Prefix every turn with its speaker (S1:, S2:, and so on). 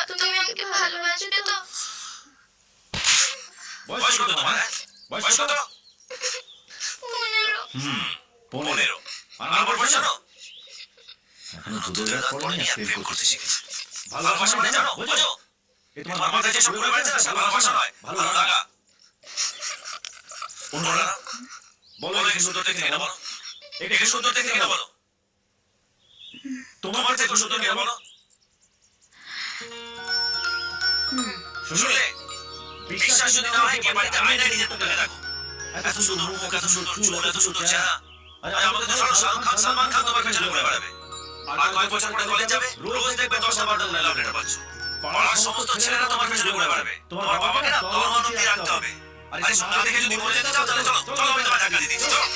S1: তুমি আমাকে ভালোবাসো তো?
S2: বয়স কত তোমার? বয়স কত?
S1: 15।
S2: 15। আর বয়স জানো? এখন দুধের দাঁত পড়েনি আর প্রেম করতে শিখেছে। ভালোবাসা মানে জানো? বোঝো? এ তোমার মাথায় যেসব ঘুরে বেড়াচ্ছে না, সেটা ভালোবাসা নয়, ভালো লাগা। অন্যরা বলো একে সুন্দর দেখে কিনা বলো। একে সুন্দর দেখে কিনা বলো। তোমার থেকে সুন্দর কিনা বলো। শুনলে? বিশ্বাস যদি না হয়, কে বাড়িতে আয়নায় নিজের মুখে দেখো। এত সুন্দর মুখ, এত সুন্দর চুল, এত সুন্দর চেহারা। আজ আমাকে তো ছাড়ো, সালমান খান তোমার পেছনে ঘুরে বেড়াবে। আর কয়েক বছর পরে কলেজ যাবে, রোজ দেখবে 10টা 12টা লাভ লেটার পাচ্ছ। পাড়ার সমস্ত ছেলেরা তোমার পেছনে ঘুরে বেড়াবে। তোমার বাবাকে না দরমানো দিয়ে রাখতে হবে। আর এই সব না দেখে যদি মরে যেতে চাও, তাহলে চলো, চলো আমি তোমায় ধাক্কা দিয়ে দিচ্ছি, চলো।